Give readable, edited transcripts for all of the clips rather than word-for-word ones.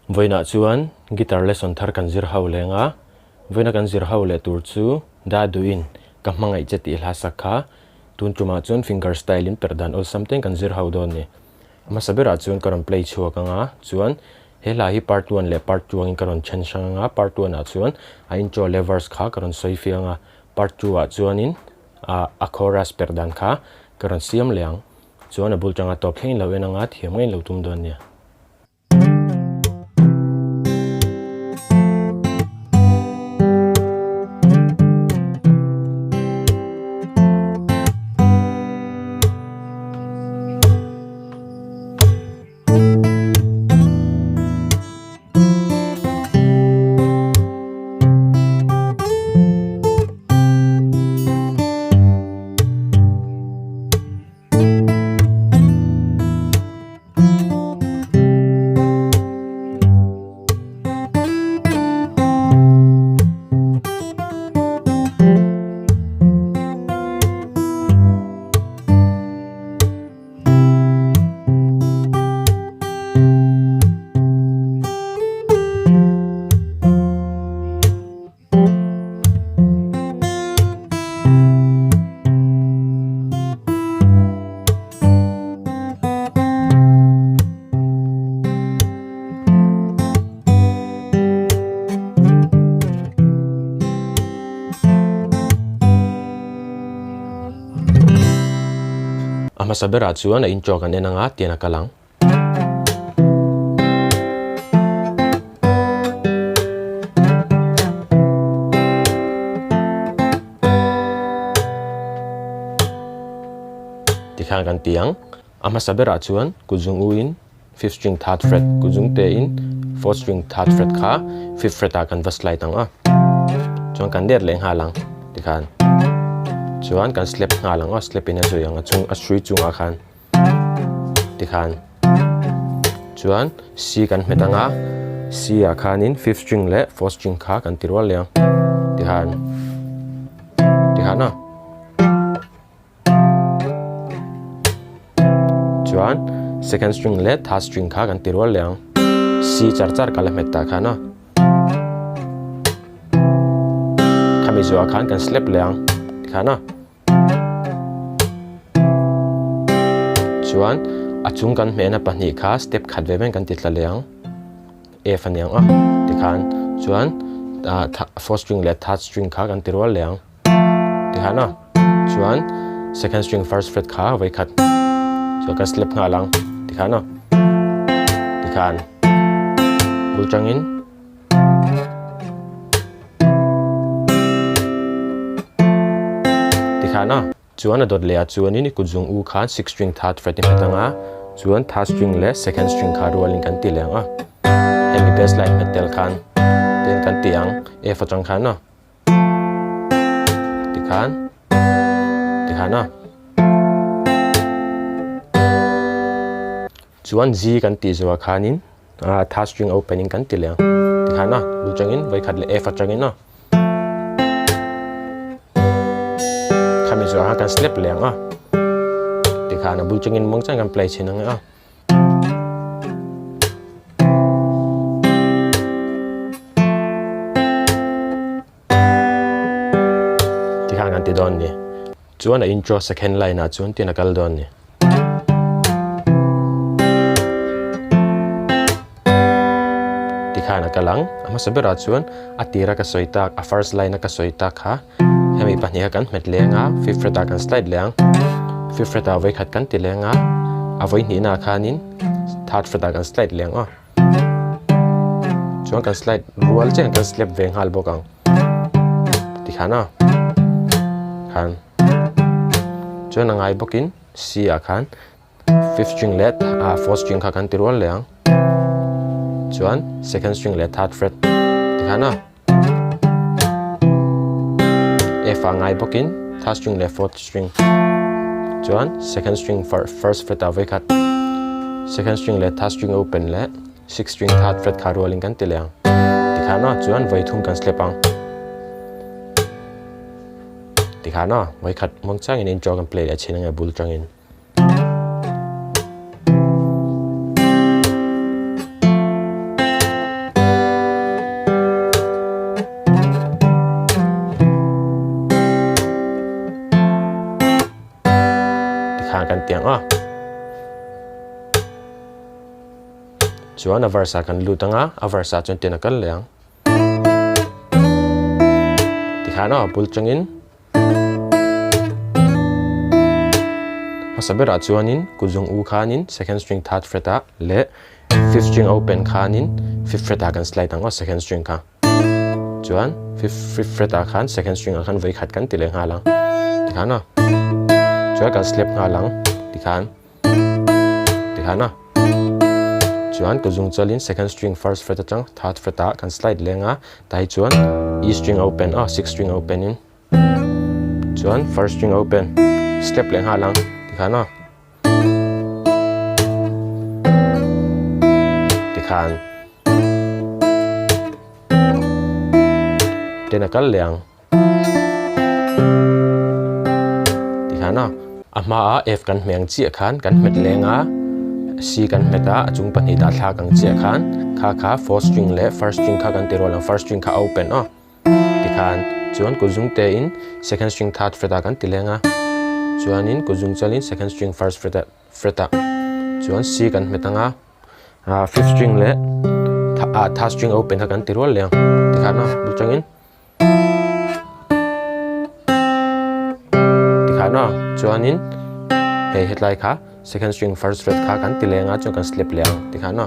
Voina chuan guitar lesson thar kan zir ho lenga voina kan zir ho le tur chu Daduhi ka hmangaih che ti hla sakha tun tuma chuan Fingerstyle in perdan or something kan zir ho don ni ama sabera chuan karon play chhuak anga chuan hela hi part 1 le part 2 in karon chen sanga part 1 a chuan a intro levers kha karon soifi anga part 2 a chuan in a chorus perdan kha karon siam leang chuan a bul tanga top thleng lo enanga thiam ngai lo tum don ni ama sabera chuan a intro kan enanga tiana kalang tikhan kan tiang ama sabera chuan kuzung uin 5th string 3rd fret kuzung te in 4th string 3rd fret kha 5th fret a kan vaslide anga chuan kan der leng halang tikhan chuan kan slap nga lang slap in a zo yang chung a shui chung a khan tikhan chuan C kan metanga C a khan in 5th string le 4th string kha kan tirwal leang tikhan na chuan 2nd string le 3rd string kha kan tirwal leang C char kala metta khana MIZO a khan kan slap leang khana chuan achung kan mena pahnih kha step khat ve ben kan ti tla leang F aniang a tikhan chuan 4th string le 3rd string kha kan tirwal leang tikhana chuan 2nd string 1st fret kha vai khat chuan kan slap nga lang tikhana tikhan bulchangin tikhana chuan a dot le a chuan in kuzung u khan 6th string 3rd fret in metanga chuan 3rd string le 2nd string kha rualin kan ti leng a hemi bass line metal khan ten kan tiang F atang khan na tikhana chuan G kan ti zo a khan in 3rd string opening kan ti leng tikhana luchangin vai khat le F atangin na MIZO ha kan slap leang a tikhana bulchangin mongchang kan play chinang a tikhan kan ti don ni chuan a intro second line a chuan tina kal don ni tikhana kalang ama sabera chuan a tira ka soitak a first line ka soitak ha hemi pahnia kan met lenga 5th fret a kan slide leang 5th fret a vai khat kan ti lenga a voi ni na khanin 3rd fret a kan slide leang a chuan kan slide rual chen kan slap veng hal bokang tikhana khan chuan angai bokin C a khan 5th string le 4th string kha kan tirwal leang chuan 2nd string le 3rd fret tikhana F a ngai bokin 3rd string le 4th string chuan 2nd string 1st fret a vai khat 2nd string le 3rd string open le 6th string 3rd fret kha rualin kan ti leang tikhana chuan vai thum kan slapang tikhana vai khat mongchang in intro kan play le chinang a bul tangin chuan a versa kan lutanga a versa chun tina kal leng tikhana bul changin masabera chuanin kuzung u khanin second string third fret a le fifth string open khanin fifth fret a kan slide ang second string kha chuan fifth fret a khan second string a khan voi khat kan tileng halang tikhana chuan kan slip halang tikhana chuan kuzung chalin second string first fret atang third fret a kan slide lenga tai chuan E string open sixth string open in chuan first string open slip leng halang tikhana tikhan tenakal leng tikhana ama a F kan hmeng chi khan kan hmet lenga C kan hmeta achung pani da thla kang chi khan kha fourth string le first string kha kan tirol ang first string kha open tikhan chuan kuzung te in second string third fret a kan tilenga chuan in kuzung chalin second string first fret a chuan C kan hmetanga fifth string le third string open kha kan tirol leng tikhana bulchangin tikhana chuan in hetlai kha second string first fret kha kan tilenga chu kan slip leng tikhana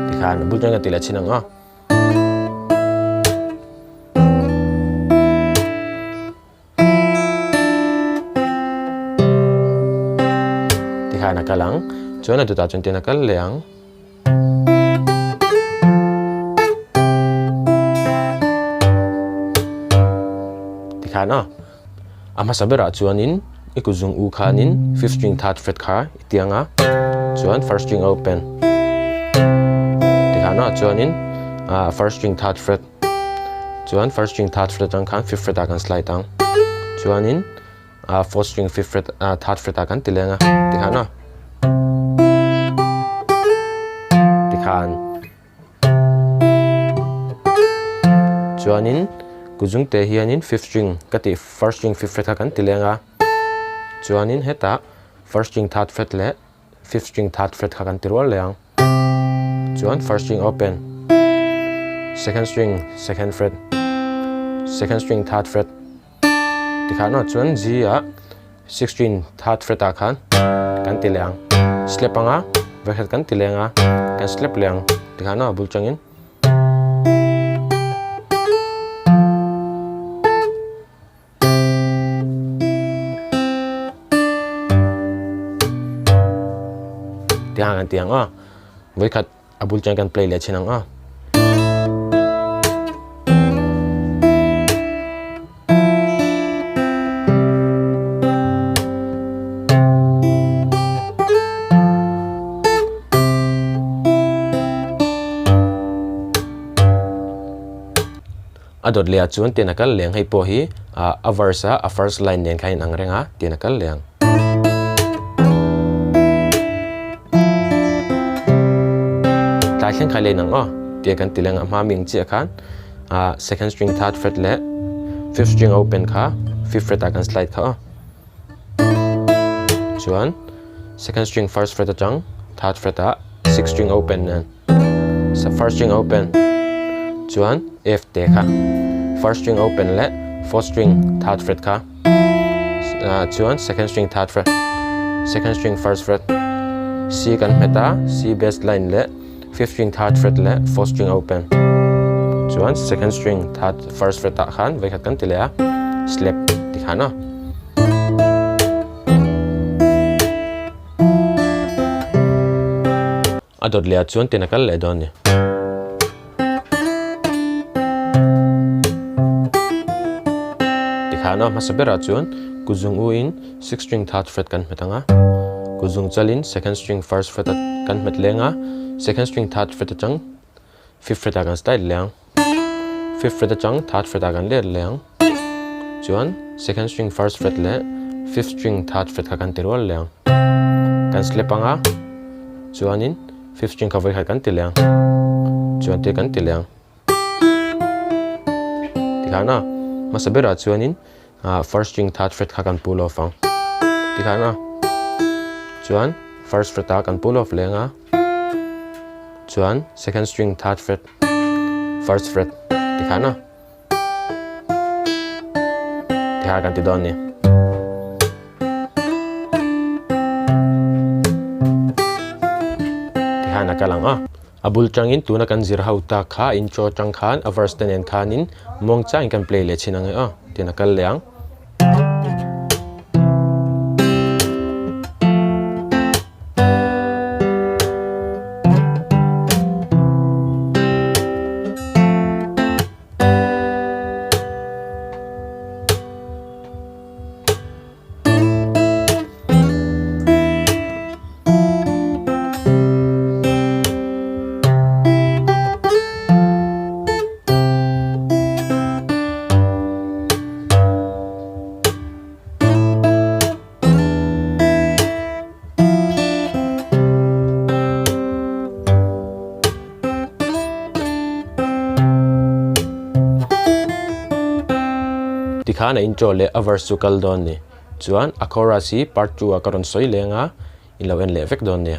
tikhana bulchanga tila chinanga tikhana kalang chuan atu ta chun tina kal leng tikhana ama sabera chuanin ikuzung u khanin fifth string third fret kha itianga chuan first string open tikhana chuanin first string third fret chuan first string third fret ang khan fifth fret a kan slide ang chuanin fourth string fifth fret third fret a kan tilenga tikhana tikhan chuanin kuzung te hianin fifth string kati first string fifth fret kan tilenga chuanin heta first string third fret le fifth string third fret kan tirol leang chuan first string open second string second fret second string third fret tikhana chuan G a sixth string third fret a khan kan tileang slip anga vekhat kan tilenga kan slip leang tikhana bulchangin tiang voi khat abul chang kan play le chinang adot le chuan tenakal leng hei po hi a verse a first line nen khain angrenga tenakal leng thaihlen khai le nang te kan tilang ma ming chi khan second string third fret le fifth string open kha fifth fret a kan slide kha chuan second string first fret atang third fret a sixth string open nen so first string open chuan F te kha first string open le fourth string third fret kha chuan second string third fret second string first fret C kan hmeta C bass line le fifth string third fret le fourth string open chuan second string third first fret ta khan vai khat kan tilea slip tikhana adot le chuan tenakal le don ni tikhana masabera chuan kuzung u in sixth string third fret kan hmetanga kuzung chalin second string first fret kan hmet lenga second string third fret atang fifth fret kan style leang fifth fret atang third fret kan le leang chuan second string first fret le fifth string third fret kan tirol leang kan slip anga chuanin fifth string cover kan tileang chuan te kan tileang tikhana masabera chuanin first string third fret kan pull off ang tikhana chuan first fret a kan pull off lenga chuan second string third fret first fret tikha na tikha kan ti don ni tikha na kalang a abul changin tuna kan zir hau ta kha intro chang khan a verse ten en khanin mong cha in kan play le chinang a tina kal leang tikha na intro le a verse chu kal don ni chuan a chorus hi part 2 a karon soi lenga in lo en le vek don ni